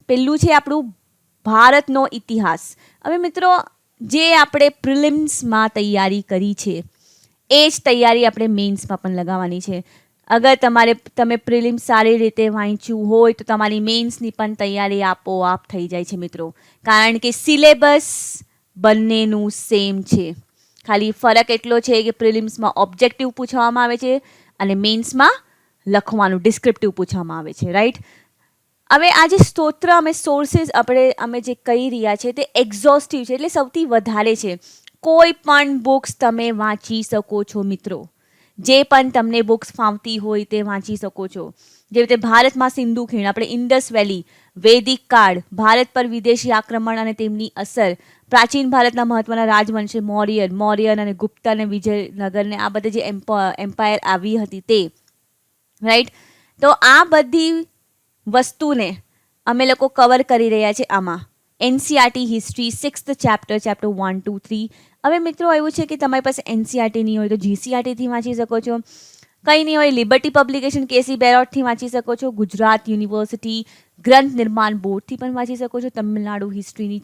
પહેલું છે આપણું ભારતનો ઇતિહાસ. હવે મિત્રો, જે આપણે પ્રિલિમ્સમાં તૈયારી કરી છે એ જ તૈયારી આપણે મેઇન્સમાં પણ લગાવવાની છે. અગર તમે પ્રિલિમ્સ સારી રીતે વાંચ્યું હોય તો તમારી મેઇન્સની પણ તૈયારી આપોઆપ થઈ જાય છે મિત્રો, કારણ કે સિલેબસ બંનેનું સેમ છે. ખાલી ફરક એટલો છે કે પ્રિલિમ્સમાં ઓબ્જેક્ટિવ પૂછવામાં આવે છે અને મેઇન્સમાં લખવાનું ડિસ્ક્રિપ્ટિવ પૂછવામાં આવે છે. રાઈટ. હવે આ જે સ્તોત્ર અમે સોર્સિસ અમે જે કહી રહ્યા છે તે એક્ઝોસ્ટિવ છે, એટલે સૌથી વધારે છે. કોઈ પણ બુક્સ તમે વાંચી શકો છો મિત્રો, જે પણ તમને બુક્સ ફાવતી હોય તે વાંચી શકો છો. જેવી રીતે ભારતમાં સિંધુ ખીણ, આપણે ઇન્ડસ વેલી, વૈદિક કાળ, ભારત પર વિદેશી આક્રમણ અને તેમની અસર, પ્રાચીન ભારતના મહત્વના રાજવંશ મૌર્યન અને ગુપ્ત અને વિજયનગરને આ બધા જે એમ્પાયર આવી હતી તે. રાઈટ. તો આ બધી વસ્તુને અમે લોકો કવર કરી રહ્યા છે આમાં. NCERT history 6th chapter 1, 2, 3. હવે મિત્રો એવું છે કે તમારી પાસે એનસીઆરટી નહીં હોય તો જીસીઆરટીથી વાંચી શકો છો. કંઈ નહીં હોય લિબર્ટી પબ્લિકેશન કેસી બેરોટથી વાંચી શકો છો. ગુજરાત યુનિવર્સિટી ગ્રંથ નિર્માણ બોર્ડથી પણ વાંચી શકો છો. તમિલનાડુ હિસ્ટ્રીની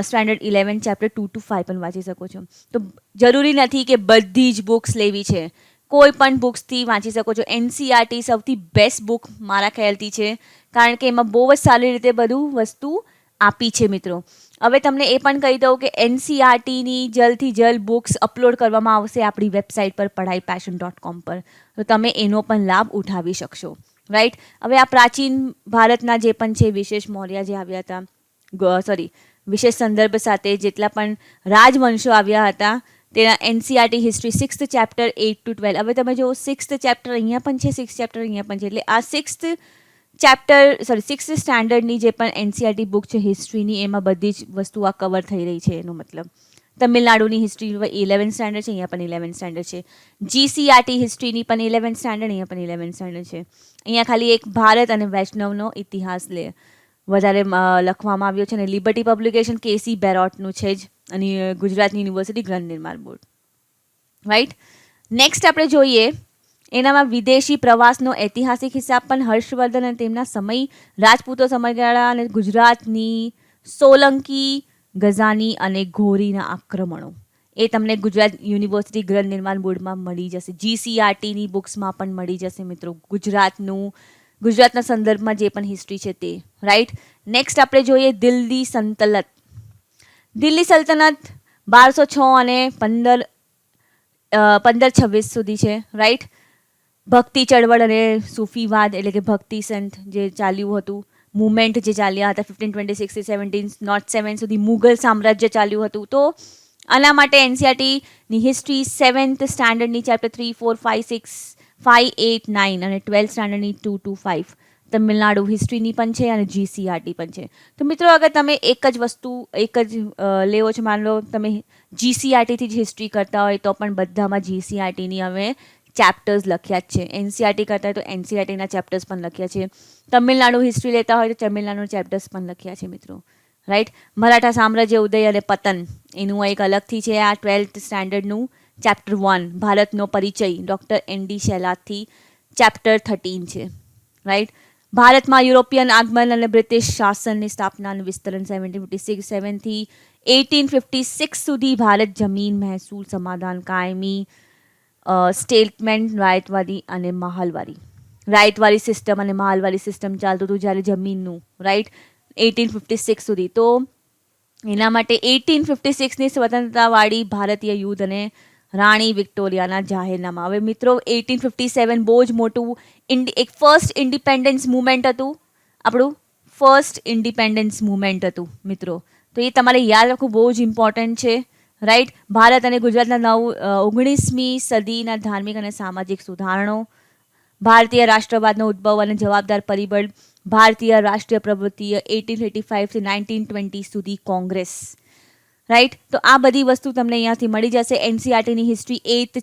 સ્ટાન્ડર્ડ 11 ચેપ્ટર 2 to 5 પણ વાંચી શકો છો. તો જરૂરી નથી કે બધી જ બુક્સ લેવી છે, કોઈ પણ બુક્સથી વાંચી શકો છો. એનસીઆરટી સૌથી બેસ્ટ બુક મારા ખ્યાલથી છે, કારણ કે એમાં બહુ જ સારી રીતે બધું વસ્તુ આપી છે મિત્રો. હવે તમને એ પણ કહી દઉં કે એનસીઆરટીની જલ્દથી જલ્દ બુક્સ અપલોડ કરવામાં આવશે આપણી વેબસાઇટ પર padhaipassion.com પર, તો તમે એનો પણ લાભ ઉઠાવી શકશો. રાઈટ. હવે આ પ્રાચીન ભારતના જે પણ છે વિશેષ મૌર્ય જે આવ્યા હતા, વિશેષ સંદર્ભ સાથે જેટલા પણ રાજવંશો આવ્યા હતા તેના NCERT history 6th chapter 8 to 12. હવે તમે જો 6th ચેપ્ટર અહીંયા પણ છે, 6th ચેપ્ટર અહીંયા પણ છે, એટલે આ 6th સ્ટાન્ડર્ડની જે પણ એનસીઆરટી બુક છે હિસ્ટ્રીની, એમાં બધી જ વસ્તુ આ કવર થઈ રહી છે. એનો મતલબ તમિલનાડુની હિસ્ટ્રી 11th સ્ટાન્ડર્ડ છે, અહીંયા પણ 11th સ્ટાન્ડર્ડ છે. જીસીઆરટી હિસ્ટ્રીની પણ 11th સ્ટાન્ડર્ડ, અહીંયા પણ 11th સ્ટાન્ડર્ડ છે. અહીંયા ખાલી એક ભારત અને વૈષ્ણવનો ઇતિહાસ વધારે લખવામાં આવ્યો છે, અને લિબર્ટી પબ્લિકેશન કેસી બેરોટનું છે જ, અને ગુજરાત યુનિવર્સિટી ગ્રંથ નિર્માણ બોર્ડ. રાઈટ. નેક્સ્ટ આપણે જોઈએ એનામાં વિદેશી પ્રવાસનો ઐતિહાસિક હિસાબ પણ હર્ષવર્ધન અને તેમના સમય રાજપૂતો સમયગાળા અને ગુજરાતની સોલંકી, ગઝાની અને ઘોરીના આક્રમણો એ તમને ગુજરાત યુનિવર્સિટી ગ્રંથ નિર્માણ બોર્ડમાં મળી જશે. જીસીઆરટીની બુક્સમાં પણ મળી જશે મિત્રો, ગુજરાતના સંદર્ભમાં જે પણ હિસ્ટ્રી છે તે. રાઈટ. નેક્સ્ટ આપણે જોઈએ દિલ્હી સલ્તનત. દિલ્હી સલ્તનત 1206 અને 1526 સુધી છે. રાઈટ. ભક્તિ ચળવળ અને સૂફીવાદ એટલે કે ભક્તિ સંત જે ચાલ્યું હતું, મુવમેન્ટ જે ચાલ્યા હતા 1526 થી 1707 સુધી મુઘલ સામ્રાજ્ય ચાલ્યું હતું. તો આના માટે એનસીઆરટીની હિસ્ટ્રી 7th સ્ટાન્ડર્ડની ચેપ્ટર 3, 4, 5, 6, 5, 8, 9 અને 12th સ્ટાન્ડર્ડની 2 to 5 તમિલનાડુ હિસ્ટ્રીની પણ છે અને જીસીઆરટી પણ છે. તો મિત્રો અગર તમે એક જ લેવો છો, માન લો તમે જીસીઆરટીથી જ હિસ્ટ્રી કરતા હોય તો પણ બધામાં જીસીઆરટીની અમે ચેપ્ટર્સ લખ્યા જ છે. એનસીઆરટી કરતા હોય તો એનસીઆરટીના ચેપ્ટર્સ પણ લખ્યા છે. તમિલનાડુ હિસ્ટ્રી લેતા હોય તો તમિલનાડુ ચેપ્ટર્સ પણ લખ્યા છે મિત્રો. રાઈટ. મરાઠા સામ્રાજ્ય ઉદય અને પતન એનું એક અલગથી છે. આ 12th સ્ટાન્ડર્ડનું ચેપ્ટર 1 ભારતનો પરિચય ડૉક્ટર ND શેલાથી ચેપ્ટર 13 છે. રાઈટ. ભારતમાં યુરોપિયન આગમન અને બ્રિટિશ શાસનની સ્થાપના અને વિસ્તરણ 1756 થી 1856 સુધી ભારત જમીન મહેસૂલ સમાધાન કાયમી સ્ટેટમેન્ટ રાયતવાદી અને રાયતવાદી સિસ્ટમ અને મહાલવાદી સિસ્ટમ ચાલતું હતું જ્યારે જમીનનું. રાઈટ. 1856 સુધી. તો એના માટે 1856ની સ્વતંત્રતાવાળી ભારતીય યુદ્ધ અને રાણી વિક્ટોરિયાના જાહેરનામા. હવે મિત્રો 1857 બહુ જ મોટું એક ફર્સ્ટ ઇન્ડિપેન્ડન્સ મુવમેન્ટ હતું, આપણું ફર્સ્ટ ઇન્ડિપેન્ડન્સ મુવમેન્ટ હતું મિત્રો. તો એ તમારે યાદ રાખવું બહુ જ ઇમ્પોર્ટન્ટ છે. રાઈટ. ભારત અને ગુજરાતના 19મી સદીના ધાર્મિક અને સામાજિક સુધારણો, ભારતીય રાષ્ટ્રવાદનો ઉદ્ભવ અને જવાબદાર પરિબળ, ભારતીય રાષ્ટ્રીય પ્રવૃત્તિ 1885 થી 1920 સુધી કોંગ્રેસ. રાઈટ. તો આ બધી વસ્તુ તમને અહીંયાથી મળી જશે. એનસીઆરટીની હિસ્ટ્રી 8th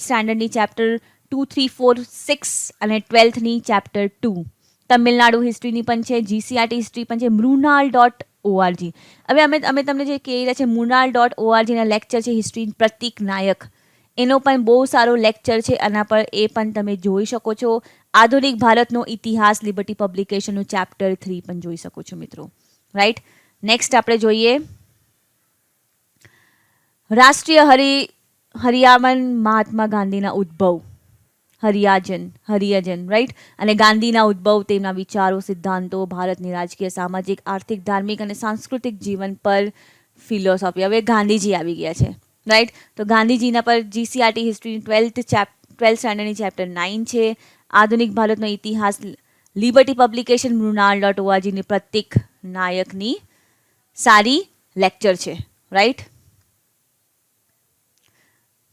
સ્ટાન્ડર્ડની ચેપ્ટર 2, 3, 4, 6 અને 12thની ચેપ્ટર 2. તમિલનાડુ હિસ્ટ્રીની પણ છે, જીસીઆરટી હિસ્ટ્રી પણ છે. mrunal.org. હવે અમે તમને જે કહી રહ્યા છે mrunal.orgના લેક્ચર છે હિસ્ટ્રી પ્રતિક નાયક, એનો પણ બહુ સારો લેક્ચર છે આના પર, એ પણ તમે જોઈ શકો છો. આધુનિક ભારતનો ઇતિહાસ લિબર્ટી પબ્લિકેશનનું ચેપ્ટર 3 પણ જોઈ શકો છો મિત્રો. રાઈટ. નેક્સ્ટ આપણે જોઈએ રાષ્ટ્રીય હરિયામન મહાત્મા ગાંધીના ઉદ્ભવ. હરિયાજન રાઈટ. અને ગાંધીના ઉદ્ભવ, તેમના વિચારો, સિદ્ધાંતો ભારતની રાજકીય, સામાજિક, આર્થિક, ધાર્મિક અને સાંસ્કૃતિક જીવન પર ફિલોસોફી. હવે ગાંધીજી આવી ગયા છે રાઈટ. તો ગાંધીજીના પર જીસીઆરટી હિસ્ટ્રી 12th સ્ટેન્ડર્ડની ચેપ્ટર 9 છે. આધુનિક ભારતનો ઇતિહાસ લિબર્ટી પબ્લિકેશન મૃણાલ.orgની પ્રતીક નાયકની સારી લેક્ચર છે રાઈટ.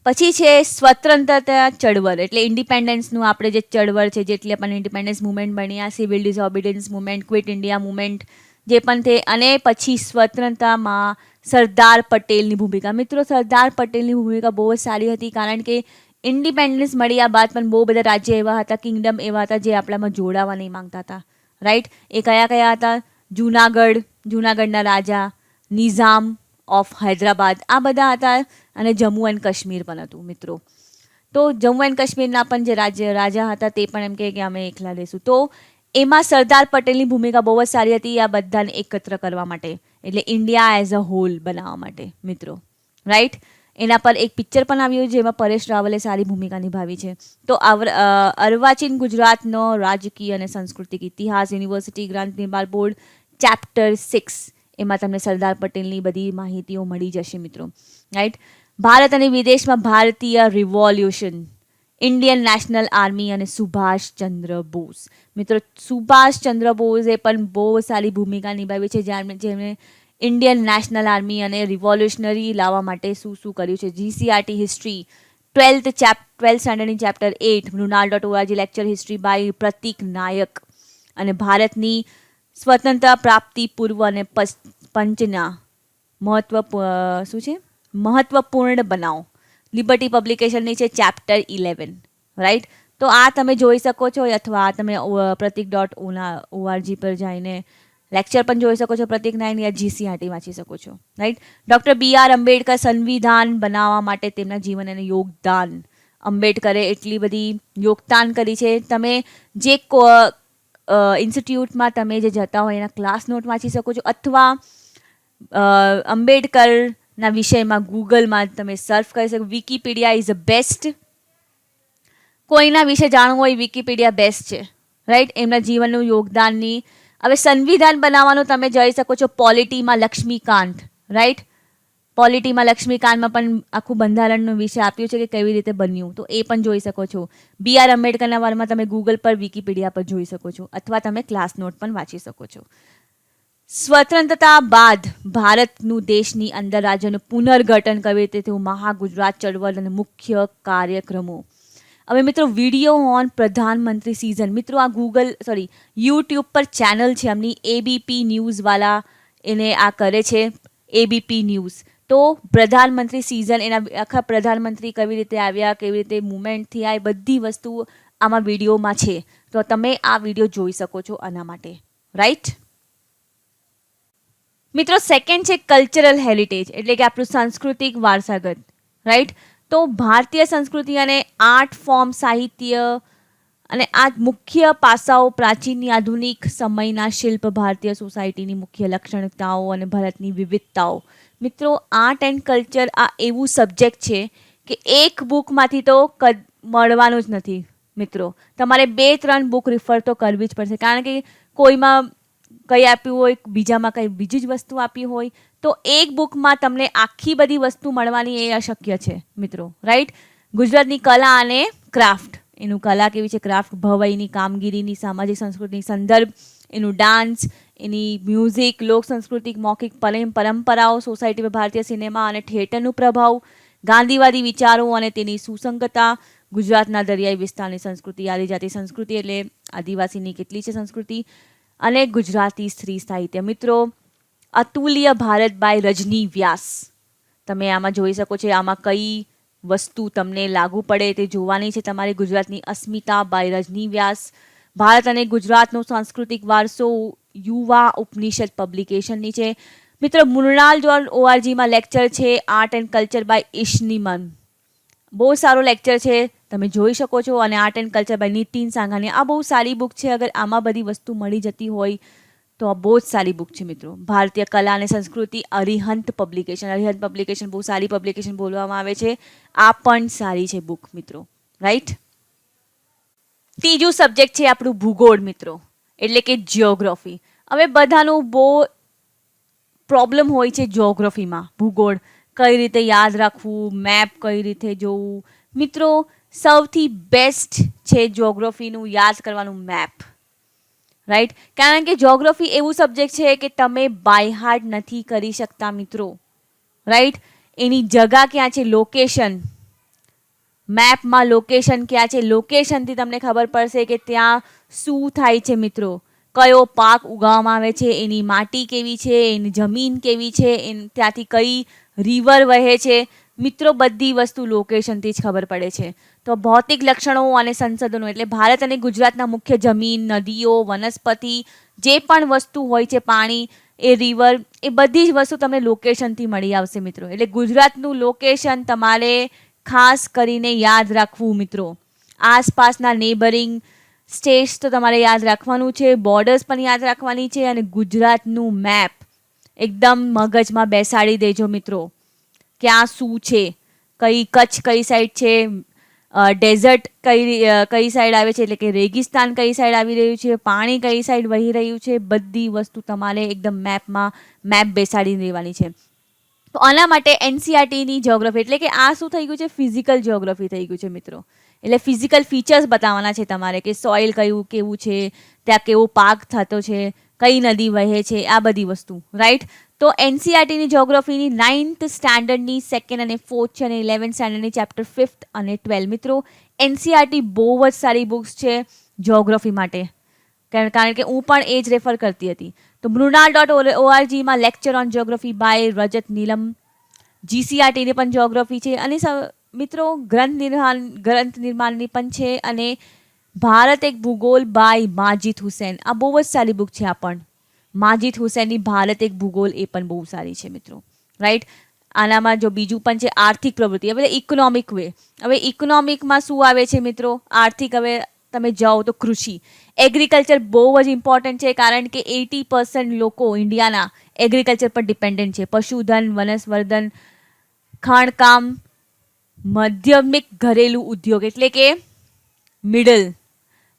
પછી છે સ્વતંત્રતા ચળવળ, એટલે ઇન્ડિપેન્ડન્સનું આપણે જે ચળવળ છે, જેટલી આપણને ઇન્ડિપેન્ડન્સ મુવમેન્ટ બની, આ civil disobedience movement, quit India movement જે પણ તે, અને પછી સ્વતંત્રતામાં સરદાર પટેલની ભૂમિકા. મિત્રો સરદાર પટેલની ભૂમિકા બહુ જ સારી હતી, કારણ કે ઇન્ડિપેન્ડન્સ મળ્યા બાદ પણ બહુ બધા રાજ્ય એવા હતા, કિંગડમ એવા હતા જે આપણામાં જોડાવા નહીં માંગતા હતા રાઈટ. એ કયા કયા હતા? જૂનાગઢના રાજા, નિઝામ ઓફ હૈદરાબાદ, આ બધા હતા, અને જમ્મુ એન્ડ કાશ્મીર પણ હતું મિત્રો. તો જમ્મુ એન્ડ કાશ્મીરના પણ જે રાજા હતા તે પણ એમ કે અમે એકલા લેશું. તો એમાં સરદાર પટેલની ભૂમિકા બહુ જ સારી હતી આ બધાને એકત્ર કરવા માટે, એટલે ઇન્ડિયા એઝ અ હોલ બનાવવા માટે મિત્રો રાઈટ. એના પર એક પિક્ચર પણ આવ્યું જેમાં પરેશ રાવલે સારી ભૂમિકા નિભાવી છે. તો અર્વાચીન ગુજરાતનો રાજકીય અને સાંસ્કૃતિક ઇતિહાસ, યુનિવર્સિટી ગ્રાન્ટ નિર્માણ બોર્ડ ચેપ્ટર 6, એમાં તમને સરદાર પટેલની બધી માહિતીઓ મળી જશે મિત્રો રાઈટ. ભારત અને વિદેશમાં ભારતીય રિવોલ્યુશન, ઇન્ડિયન નેશનલ આર્મી અને સુભાષચંદ્ર બોઝ. મિત્રો સુભાષચંદ્ર બોઝે પણ બહુ સારી ભૂમિકા નિભાવી છે, જેમણે ઇન્ડિયન નેશનલ આર્મી અને રિવોલ્યુશનરી લાવવા માટે શું કર્યું છે. જીસીઆરટી હિસ્ટ્રી 12th સ્ટેન્ડર્ડની ચેપ્ટર 8 મૃણાલ.org lecture history by Pratik Nayak, અને ભારતની સ્વતંત્રતા પ્રાપ્તિ પૂર્વ અને પંચના મહત્વપૂર્ણ બનાવ, લિબર્ટી પબ્લિકેશનની છે ચેપ્ટર 11 રાઈટ. તો આ તમે જોઈ શકો છો, અથવા તમે પ્રતીક.org પર જઈને લેક્ચર પણ જોઈ શકો છો, પ્રતીક 9, યા જીસીઆરટી વાંચી શકો છો રાઈટ. ડૉક્ટર BR આંબેડકર સંવિધાન બનાવવા માટે તેમના જીવન અને યોગદાન. આંબેડકરે એટલી બધી યોગદાન કરી છે. તમે જે ઇન્સ્ટિટ્યૂટમાં તમે જે જતા હોય એના ક્લાસ નોટ વાંચી શકો છો, અથવા આંબેડકરના વિષયમાં ગૂગલમાં તમે સર્ચ કરી શકો. Wikipedia is a best. કોઈના વિશે જાણવું હોય વિકીપીડિયા બેસ્ટ છે રાઈટ, એમના જીવનનું યોગદાનની. હવે સંવિધાન બનાવવાનું તમે જઈ શકો છો પોલિટીમાં લક્ષ્મીકાંત રાઈટ. પોલિટીમાં લક્ષ્મીકાંતમાં પણ આખું બંધારણનું વિષય આપ્યું છે કે કેવી રીતે બન્યું, તો એ પણ જોઈ શકો છો. BR આંબેડકરના વારમાં તમે ગૂગલ પર વિકીપીડિયા પર જોઈ શકો છો, અથવા તમે ક્લાસ નોટ પણ વાંચી શકો છો. સ્વતંત્રતા બાદ ભારતનું દેશની અંદર રાજ્યનું પુનર્ગઠન કેવી રીતે થયું, મહાગુજરાત ચળવળ અને મુખ્ય કાર્યક્રમો. હવે મિત્રો વિડીયો ઓન પ્રધાનમંત્રી સિઝન, મિત્રો આ યુટ્યુબ પર ચેનલ છે એમની, ABP ન્યૂઝવાલા એને આ કરે છે, ABP ન્યૂઝ. તો પ્રધાનમંત્રી સિઝન, એના આખા પ્રધાનમંત્રી કેવી રીતે આવ્યા, કેવી રીતે મુવમેન્ટ થયા, એ બધી વસ્તુ આમાં વિડીયોમાં છે. તો તમે આ વિડીયો જોઈ શકો છો આના માટે રાઈટ. મિત્રો સેકન્ડ છે કલ્ચરલ હેરિટેજ, એટલે કે આપણું સાંસ્કૃતિક વારસાગત રાઈટ. તો ભારતીય સંસ્કૃતિ અને આર્ટ ફોર્મ, સાહિત્ય અને આ મુખ્ય પાસાઓ, પ્રાચીનની આધુનિક સમયના શિલ્પ, ભારતીય સોસાયટીની મુખ્ય લક્ષણતાઓ અને ભારતની વિવિધતાઓ. મિત્રો આર્ટ એન્ડ કલ્ચર આ એવું સબ્જેક્ટ છે કે એક બુકમાંથી તો મળવાનું જ નથી મિત્રો. તમારે 2-3 બુક રિફર તો કરવી જ પડશે, કારણ કે કોઈમાં કંઈ આપ્યું હોય, બીજામાં કંઈ બીજી જ વસ્તુ આપી હોય, તો એક બુકમાં તમને આખી બધી વસ્તુ મળવાની એ અશક્ય છે મિત્રો રાઈટ. ગુજરાતની કલા અને ક્રાફ્ટ, એનું કલા કેવી છે, ક્રાફ્ટ, ભવાઈની કામગીરીની, સામાજિક સંસ્કૃતિની સંદર્ભ, એનું ડાન્સ, એની મ્યુઝિક, લોક સાંસ્કૃતિક મૌખિક પરંપરાઓ, સોસાયટી પર ભારતીય સિનેમા અને થિયેટરનું પ્રભાવ, ગાંધીવાદી વિચારો અને તેની સુસંગતતા, ગુજરાતના દરિયાઈ વિસ્તારની સંસ્કૃતિ, આદિજાતિ સંસ્કૃતિ એટલે આદિવાસીની કેટલી છે સંસ્કૃતિ, અને ગુજરાતી સ્ત્રી સાહિત્ય. મિત્રો અતુલ્ય ભારત બાય રજની વ્યાસ, તમે આમાં જોઈ શકો છો. આમાં કઈ વસ્તુ તમને લાગુ પડે તે જોવાની છે તમારી. ગુજરાતની અસ્મિતા બાય રજની વ્યાસ, ભારત અને ગુજરાતનો સાંસ્કૃતિક વારસો, યુવા ઉપનિષદ પબ્લિકેશનની છે મિત્રો. મૃણાલ.org માં લેક્ચર છે આર્ટ એન્ડ કલ્ચર બાય ઇશનિમન, બહુ સારો લેક્ચર છે. તમે જોઈ શકો છો. અને art and culture by Nitin Sanghani આ બહુ સારી બુક છે. અગર આમાં બધી વસ્તુ મળી જતી હોય તો આ બહુ જ સારી બુક છે મિત્રો. ભારતીય કલા અને સંસ્કૃતિ, અરિહંત પબ્લિકેશન. અરિહંત પબ્લિકેશન બહુ સારી પબ્લિકેશન બોલવામાં આવે છે. આ પણ સારી છે બુક મિત્રો, રાઈટ. ત્રીજું સબ્જેક્ટ છે આપણું ભૂગોળ મિત્રો, એટલે કે જિયોગ્રાફી. હવે બધાનું બહુ પ્રોબ્લેમ હોય છે જિયોગ્રાફીમાં. ભૂગોળ કઈ રીતે યાદ રાખવું, મેપ કઈ રીતે જોવું. મિત્રો સૌથી બેસ્ટ છે જિયોગ્રાફીનું યાદ કરવાનું મેપ, રાઈટ. કારણ કે જિયોગ્રાફી એવું સબ્જેક્ટ છે કે તમે બાય હાર્ટ નથી કરી શકતા મિત્રો, રાઈટ. એની જગા ક્યાં છે, લોકેશન, મેપમાં લોકેશન ક્યાં છે, લોકેશનથી તમને ખબર પડશે કે ત્યાં શું થાય છે મિત્રો, કયો પાક ઉગાવવામાં આવે છે, એની માટી કેવી છે, એની જમીન કેવી છે, ત્યાંથી કઈ રિવર વહે છે મિત્રો. બધી વસ્તુ લોકેશનથી જ ખબર પડે છે. તો ભૌતિક લક્ષણો અને સંસાધનો એટલે ભારત અને ગુજરાતના મુખ્ય જમીન, નદીઓ, વનસ્પતિ, જે પણ વસ્તુ હોય છે, પાણી, એ રિવર, એ બધી જ વસ્તુ તમને લોકેશનથી મળી આવશે મિત્રો. એટલે ગુજરાતનું લોકેશન તમારે ખાસ કરીને યાદ રાખવું મિત્રો. આસપાસના નેબરિંગ સ્ટેટ્સ તો તમારે યાદ રાખવાનું છે, બોર્ડર્સ પણ યાદ રાખવાની છે, અને ગુજરાતનું મેપ એકદમ મગજમાં બેસાડી દેજો મિત્રો. ક્યાં શું છે, કઈ કચ્છ કઈ સાઈડ છે, ડેઝર્ટ કઈ સાઈડ આવે છે, એટલે કે રેગિસ્તાન કઈ સાઈડ આવી રહ્યું છે, પાણી કઈ સાઈડ વહી રહ્યું છે, બધી વસ્તુ તમારે એકદમ મેપ બેસાડી દેવાની છે. તો આના માટે એનસીઆરટીની જિયોગ્રાફી એટલે કે આ શું થઈ ગયું છે, ફિઝિકલ જિયોગ્રાફી થઈ ગયું છે મિત્રો. એટલે ફિઝિકલ ફીચર્સ બતાવવાના છે તમારે કે સોઇલ કેવું છે, ત્યાં કેવો પાક થતો છે, કઈ નદી વહે છે, આ બધી વસ્તુ, રાઈટ. તો એનસીઆરટીની જિયોગ્રાફીની 9th સ્ટેન્ડર્ડની 2nd અને 4th છે, અને 11th સ્ટેન્ડર્ડની ચેપ્ટર 5th અને 12 મિત્રો. એનસીઆરટી બહુ જ સારી બુક્સ છે જિયોગ્રાફી માટે, કારણ કે હું પણ એ જ રેફર કરતી હતી. તો મૃણાલ.org લેક્ચર ઓન જિયોગ્રાફી બાય રજત નીલમ. જીસીઆરટીની પણ જિયોગ્રાફી છે, અને મિત્રો ગ્રંથ નિર્માણની પણ છે, અને ભારત એક ભૂગોળ બાય માજીદ હુસૈન. આ બહુ જ સારી બુક છે. આ પણ માજીદ હુસૈનની ભારત એક ભૂગોળ, એ પણ બહુ સારી છે મિત્રો, રાઈટ. આનામાં જો બીજું પણ છે આર્થિક પ્રવૃત્તિ, હવે ઇકોનોમિક વે. હવે ઇકોનોમિકમાં શું આવે છે મિત્રો, આર્થિક. હવે તમે જાઓ તો કૃષિ, એગ્રીકલ્ચર બહુ જ ઇમ્પોર્ટન્ટ છે, કારણ કે 80% લોકો ઇન્ડિયાના એગ્રીકલ્ચર પર ડિપેન્ડન્ટ છે. પશુધન, વનસંવર્ધન, ખાણકામ, મધ્યમિક ઘરેલું ઉદ્યોગ એટલે કે મિડલ,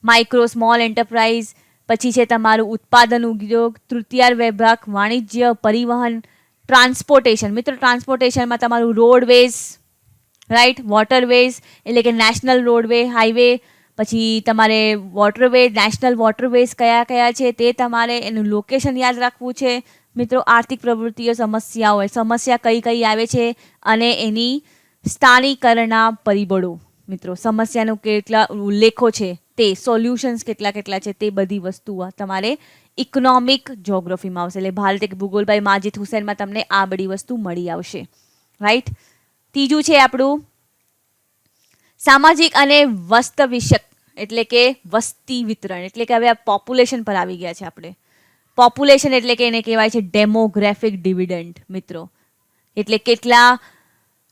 માઇક્રો સ્મોલ એન્ટરપ્રાઇઝ, પછી છે તમારું ઉત્પાદન ઉદ્યોગ, તૃતીય વિભાગ, વાણિજ્ય, પરિવહન, ટ્રાન્સપોર્ટેશન. મિત્રો ટ્રાન્સપોર્ટેશનમાં તમારું રોડવેઝ, રાઈટ, વોટરવેઝ એટલે કે નેશનલ રોડવે, હાઈવે, પછી તમારે વોટરવે, નેશનલ વોટરવેઝ કયા કયા છે તે તમારે એનું લોકેશન યાદ રાખવું છે મિત્રો. આર્થિક પ્રવૃત્તિઓ, સમસ્યા કઈ કઈ આવે છે, અને એની સ્થાનીકરણના પરિબળો મિત્રો. સમસ્યાનો કેટલા ઉલ્લેખો છે, તે સોલ્યુશન્સ કેટલા કેટલા છે, તે બધી વસ્તુઓ તમારે ઇકોનોમિક જિયોગ્રાફીમાં આવશે. એટલે ભારત એક ભૂગોળ બાય માજીદ હુસૈનમાં તમને આ બધી વસ્તુ મળી આવશે, રાઈટ. ત્રીજું છે આપણું સામાજિક અને વાસ્તવિક એટલે કે વસ્તી વિતરણ. એટલે કે હવે આ પોપ્યુલેશન પર આવી ગયા છે આપણે. પોપ્યુલેશન એટલે કે એને કહેવાય છે ડેમોગ્રાફિક ડિવિડન્ડ મિત્રો. એટલે કેટલા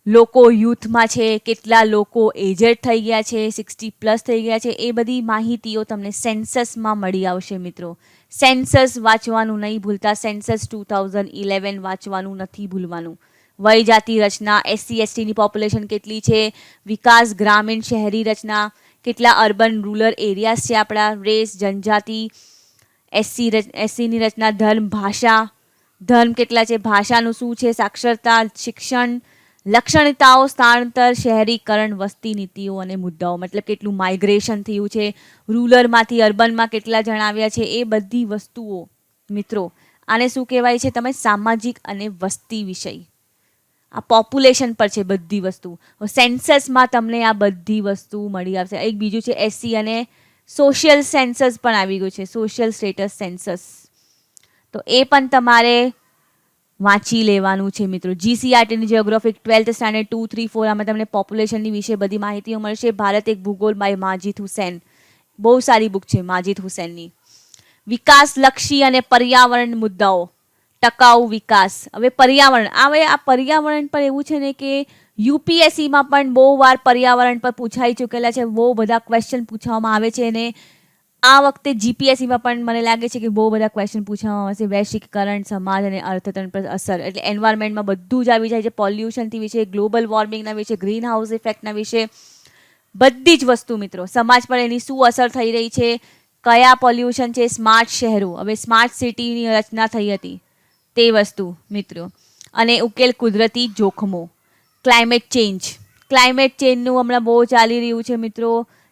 લોકો યુથમાં છે, કેટલા લોકો એજેડ થઈ ગયા છે, 60+ થઈ ગયા છે, એ બધી માહિતીઓ તમને સેન્સસમાં મળી આવશે મિત્રો. સેન્સસ વાંચવાનું નહીં ભૂલતા. સેન્સસ 2011 વાંચવાનું નથી ભૂલવાનું. વય જાતિ રચના, SC STની પોપ્યુલેશન કેટલી છે, વિકાસ, ગ્રામીણ શહેરી રચના, કેટલા અર્બન રૂરલ એરિયાઝ છે આપણા, રેસ, જનજાતિ, SCની રચના, ધર્મ, ભાષા, ધર્મ કેટલા છે, ભાષાનું શું છે, સાક્ષરતા, શિક્ષણ, લક્ષણતાઓ, સ્થળાંતર, શહેરીકરણ, વસ્તી નીતિઓ અને મુદ્દાઓ. મતલબ કેટલું માઇગ્રેશન થયું છે, રૂરલમાંથી અર્બનમાં કેટલા જણ આવ્યા છે, એ બધી વસ્તુઓ મિત્રો. આને શું કહેવાય છે, તમે સામાજિક અને વસ્તી વિષય. આ પોપ્યુલેશન પર છે બધી વસ્તુ. સેન્સસમાં તમને આ બધી વસ્તુ મળી આવશે. એક બીજું છે SC અને સોશિયલ સેન્સસ પણ આવી ગયું છે, સોશિયલ સ્ટેટસ સેન્સસ. તો એ પણ તમારે વાંચી લેવાનું છે મિત્રો. જીસીઆરટીની જિયોગ્રાફિક 12th સ્ટાન્ડર્ડ 2, 3, 4 આમાં તમને પોપ્યુલેશનની વિશે બધી માહિતીઓ મળશે. ભારત એક ભૂગોળ બાય માજીદ હુસૈન, બહુ સારી બુક છે માજીદ હુસૈનની. વિકાસલક્ષી અને પર્યાવરણ મુદ્દાઓ, ટકાઉ વિકાસ. હવે પર્યાવરણ, હવે આ પર્યાવરણ પર એવું છે ને કે યુપીએસસીમાં પણ બહુ વાર પર્યાવરણ પર પૂછાઈ ચૂકેલા છે, બહુ બધા ક્વેશ્ચન પૂછવામાં આવે છે, અને આ વખતે જીપીએસસીમાં પણ મને લાગે છે કે બહુ બધા ક્વેશ્ચન પૂછવામાં આવશે. વૈશ્વિકીકરણ, સમાજ અને અર્થતંત્ર પર અસર, એટલે એન્વાયરમેન્ટમાં બધું જ આવી જાય છે. પોલ્યુશનથી વિશે, ગ્લોબલ વોર્મિંગના વિશે, ગ્રીન હાઉસ ઇફેક્ટના વિશે, બધી જ વસ્તુ મિત્રો. સમાજ પર એની શું અસર થઈ રહી છે, કયા પોલ્યુશન છે, સ્માર્ટ શહેરો, હવે સ્માર્ટ સિટીની રચના થઈ હતી તે વસ્તુ મિત્રો, અને ઉકેલ કુદરતી જોખમો, ક્લાઇમેટ ચેન્જ. ક્લાઇમેટ ચેન્જનું હમણાં બહુ ચાલી રહ્યું છે મિત્રો,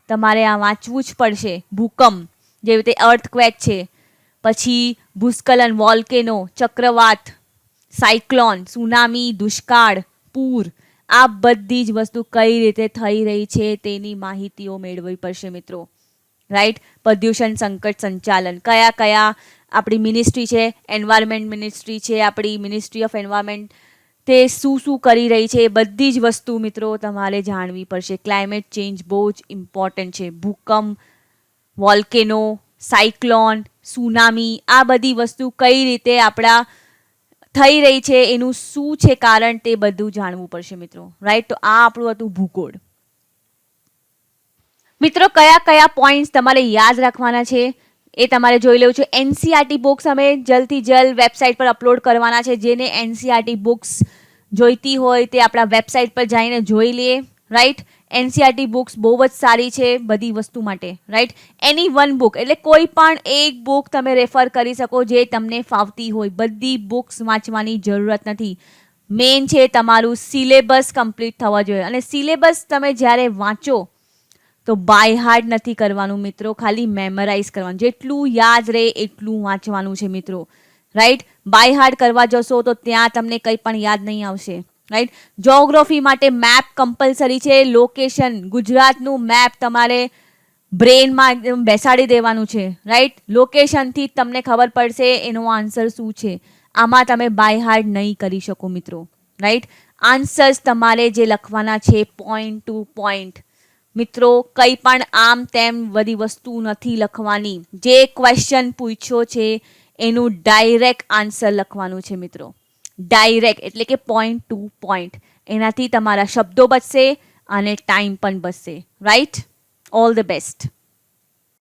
તમારે આ વાંચવું જ પડશે. ભૂકંપ જેવી રીતે અર્થક્વેક છે, પછી ભૂસ્ખલન, વોલ્કેનો, ચક્રવાત, સાયક્લોન, સુનામી, દુષ્કાળ, પૂર, આ બધી જ વસ્તુ કઈ રીતે થઈ રહી છે તેની માહિતીઓ મેળવવી પડશે મિત્રો. રાઈટ. પ્રદૂષણ સંકટ સંચાલન, કયા કયા આપણી મિનિસ્ટ્રી છે, એન્વાયરમેન્ટ મિનિસ્ટ્રી છે, આપણી મિનિસ્ટ્રી ઓફ એન્વાયરમેન્ટ, તે શું શું કરી રહી છે, એ બધી જ વસ્તુ મિત્રો તમારે જાણવી પડશે. ક્લાઇમેટ ચેન્જ બહુ જ ઇમ્પોર્ટન્ટ છે. ભૂકંપ, વોલ્કેનો, સાયક્લોન, સુનામી, આ બધી વસ્તુ કઈ રીતે આપણા થઈ રહી છે, એનું શું છે કારણ, તે બધું જાણવું પડશે મિત્રો. રાઈટ. તો આ આપણું હતું ભૂગોળ. મિત્રો કયા કયા પોઈન્ટ્સ તમારે યાદ રાખવાના છે એ તમારે જોઈ લેવું છે. એનસીઆરટી બુક્સ અમે જલ્દથી જલ્દ વેબસાઇટ પર અપલોડ કરવાના છે. જેને એનસીઆરટી બુક્સ જોઈતી હોય તે આપણા વેબસાઇટ પર જઈને જોઈ લઈએ. રાઈટ. એનસીઆરટી બુક્સ બહુ જ સારી છે બધી વસ્તુ માટે. રાઈટ. એની વન બુક એટલે કોઈ પણ એક બુક તમે રેફર કરી શકો જે તમને ફાવતી હોય. બધી બુક્સ વાંચવાની જરૂરત નથી. મેઇન છે તમારું સિલેબસ કમ્પ્લીટ થવા જોઈએ, અને સિલેબસ તમે જ્યારે વાંચો તો બાય હાર્ટ નથી કરવાનું મિત્રો, ખાલી મેમરાઇઝ કરવાનું. જેટલું યાદ રહે એટલું વાંચવાનું છે મિત્રો. રાઈટ. બાય હાર્ટ કરવા જશો તો ત્યાં તમને કંઈ પણ યાદ નહીં આવશે. રાઈટ. જોગ્રાફી માટે મેપ કમ્પલસરી છે. લોકેશન, ગુજરાતનું મેપ તમારે બ્રેનમાં બેસાડી દેવાનું છે. રાઈટ. લોકેશનથી જ તમને ખબર પડશે એનો આન્સર શું છે. આમાં તમે બાય હાર્ટ નહીં કરી શકો મિત્રો. રાઈટ. આન્સર્સ તમારે જે લખવાના છે પોઈન્ટ ટુ પોઈન્ટ મિત્રો, કંઈ પણ આમ તેમ બધી વસ્તુ નથી લખવાની. જે ક્વેશ્ચન પૂછ્યો છે એનું ડાયરેક્ટ આન્સર લખવાનું છે મિત્રો. ડાયરેક્ટ એટલે કે પોઈન્ટ ટુ પોઈન્ટ. એનાથી તમારા શબ્દો બચશે અને ટાઈમ પણ બચશે. રાઈટ. All the best.